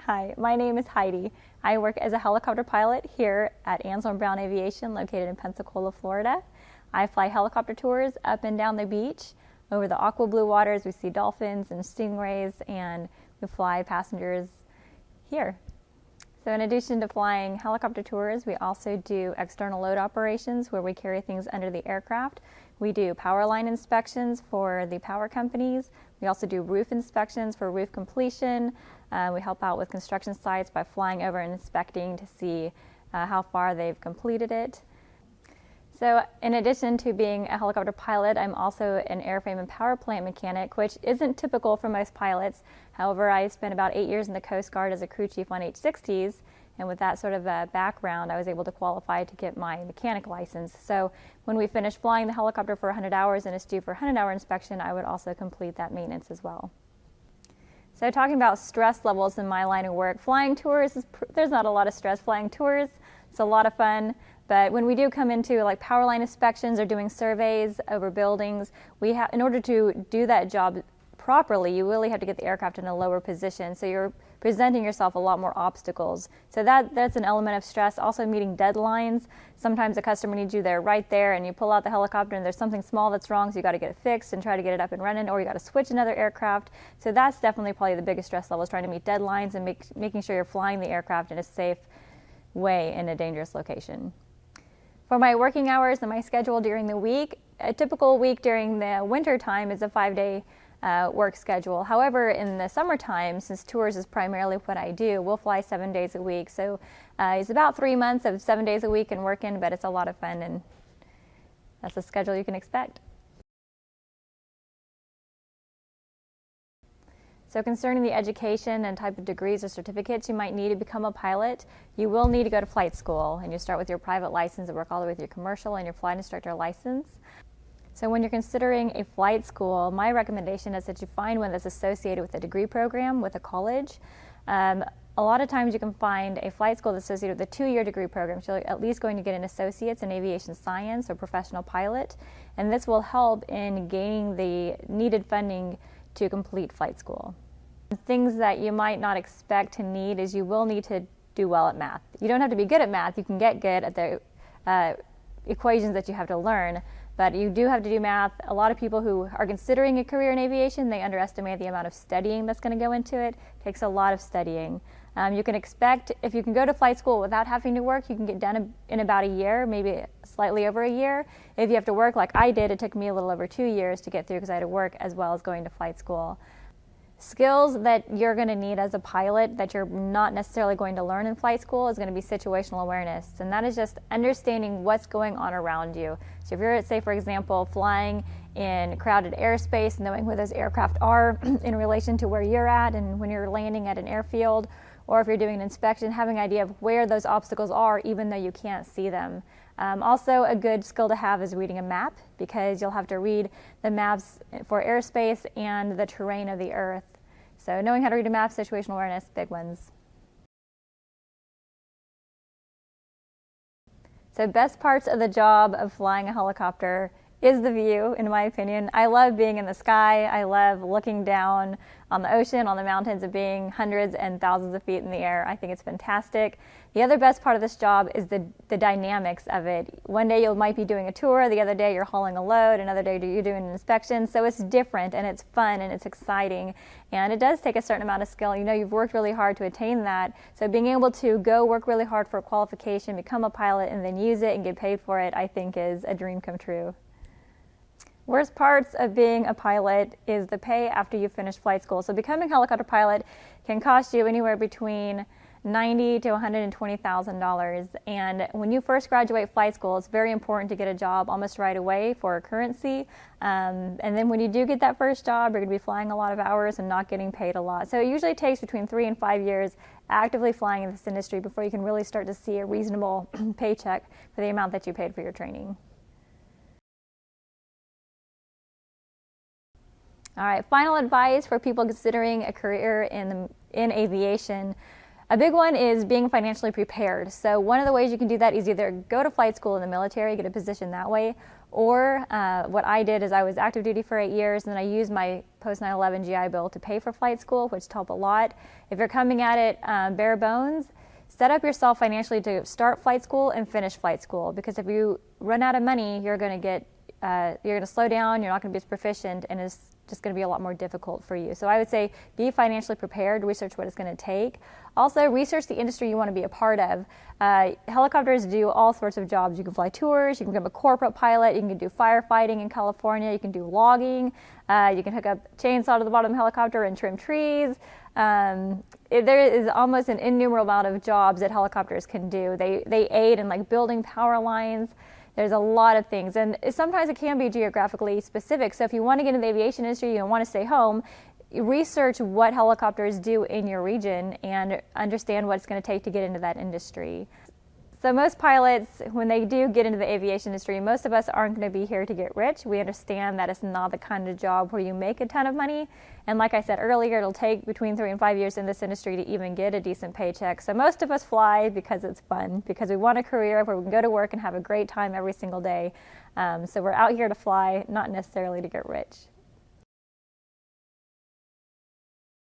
Hi, my name is Heidi. I work as a helicopter pilot here at Anselm Brown Aviation located in Pensacola, Florida. I fly helicopter tours up and down the beach. Over the aqua blue waters, we see dolphins and stingrays, and we fly passengers here. So in addition to flying helicopter tours, we also do external load operations where we carry things under the aircraft. We do power line inspections for the power companies. We also do roof inspections for roof completion. We help out with construction sites by flying over and inspecting to see how far they've completed it. So in addition to being a helicopter pilot, I'm also an airframe and power plant mechanic, which isn't typical for most pilots. However, I spent about 8 years in the Coast Guard as a crew chief on H-60s, and with that sort of a background, I was able to qualify to get my mechanic license. So when we finished flying the helicopter for 100 hours and it's due for a 100-hour inspection, I would also complete that maintenance as well. So talking about stress levels in my line of work, flying tours, there's not a lot of stress. Flying tours, it's a lot of fun. But when we do come into like power line inspections or doing surveys over buildings, in order to do that job properly, you really have to get the aircraft in a lower position. So you're presenting yourself a lot more obstacles. So that's an element of stress. Also meeting deadlines. Sometimes a customer needs you there right there, and you pull out the helicopter and there's something small that's wrong, so you got to get it fixed and try to get it up and running, or you got to switch another aircraft. So that's definitely probably the biggest stress level, is trying to meet deadlines and making sure you're flying the aircraft in a safe way in a dangerous location. For my working hours and my schedule during the week, a typical week during the winter time is a 5-day work schedule. However, in the summertime, since tours is primarily what I do, we'll fly 7 days a week. So it's about 3 months of 7 days a week and working, but it's a lot of fun, and that's the schedule you can expect. So concerning the education and type of degrees or certificates you might need to become a pilot, you will need to go to flight school, and you start with your private license and work all the way with your commercial and your flight instructor license. So when you're considering a flight school, my recommendation is that you find one that's associated with a degree program with a college. A lot of times you can find a flight school that's associated with a 2-year degree program. So you're at least going to get an associate's in aviation science or professional pilot, and this will help in gaining the needed funding to complete flight school. Things that you might not expect to need is you will need to do well at math. You don't have to be good at math. You can get good at the equations that you have to learn, but you do have to do math. A lot of people who are considering a career in aviation, they underestimate the amount of studying that's going to go into it. It takes a lot of studying. You can expect, if you can go to flight school without having to work, you can get done in about a year, maybe slightly over a year. If you have to work like I did, it took me a little over 2 years to get through because I had to work as well as going to flight school. Skills that you're going to need as a pilot that you're not necessarily going to learn in flight school is going to be situational awareness, and that is just understanding what's going on around you. So if you're, say for example, flying in crowded airspace, knowing where those aircraft are in relation to where you're at and when you're landing at an airfield, or if you're doing an inspection, having an idea of where those obstacles are even though you can't see them. Also, a good skill to have is reading a map, because you'll have to read the maps for airspace and the terrain of the earth. So knowing how to read a map, situational awareness, big ones. So best parts of the job of flying a helicopter is the view, in my opinion. I love being in the sky. I love looking down on the ocean, on the mountains, and being hundreds and thousands of feet in the air. I think it's fantastic. The other best part of this job is the dynamics of it. One day you might be doing a tour, the other day you're hauling a load, another day you're doing an inspection. So it's different, and it's fun, and it's exciting. And it does take a certain amount of skill. You know, you've worked really hard to attain that. So being able to go work really hard for a qualification, become a pilot, and then use it and get paid for it, I think is a dream come true. Worst parts of being a pilot is the pay after you finish flight school. So becoming a helicopter pilot can cost you anywhere between $90,000 to $120,000. And when you first graduate flight school, it's very important to get a job almost right away for a currency. And then when you do get that first job, you're going to be flying a lot of hours and not getting paid a lot. So it usually takes between 3 and 5 years actively flying in this industry before you can really start to see a reasonable paycheck for the amount that you paid for your training. All right, final advice for people considering a career in aviation. A big one is being financially prepared. So one of the ways you can do that is either go to flight school in the military, get a position that way, or what I did is I was active duty for 8 years, and then I used my post 9/11 GI Bill to pay for flight school, which helped a lot. If you're coming at it bare bones, set up yourself financially to start flight school and finish flight school, because if you run out of money, you're going to slow down, you're not going to be as proficient, and it's just going to be a lot more difficult for you. So I would say be financially prepared, research what it's going to take. Also, research the industry you want to be a part of. Helicopters do all sorts of jobs. You can fly tours, you can become a corporate pilot, you can do firefighting in California, you can do logging, you can hook up chainsaw to the bottom of the helicopter and trim trees. There is almost an innumerable amount of jobs that helicopters can do. They aid in like building power lines. There's a lot of things, and sometimes it can be geographically specific. So if you want to get into the aviation industry, you don't want to stay home, research what helicopters do in your region and understand what it's going to take to get into that industry. So most pilots, when they do get into the aviation industry, most of us aren't going to be here to get rich. We understand that it's not the kind of job where you make a ton of money. And like I said earlier, it'll take between 3 and 5 years in this industry to even get a decent paycheck. So most of us fly because it's fun, because we want a career where we can go to work and have a great time every single day. So we're out here to fly, not necessarily to get rich.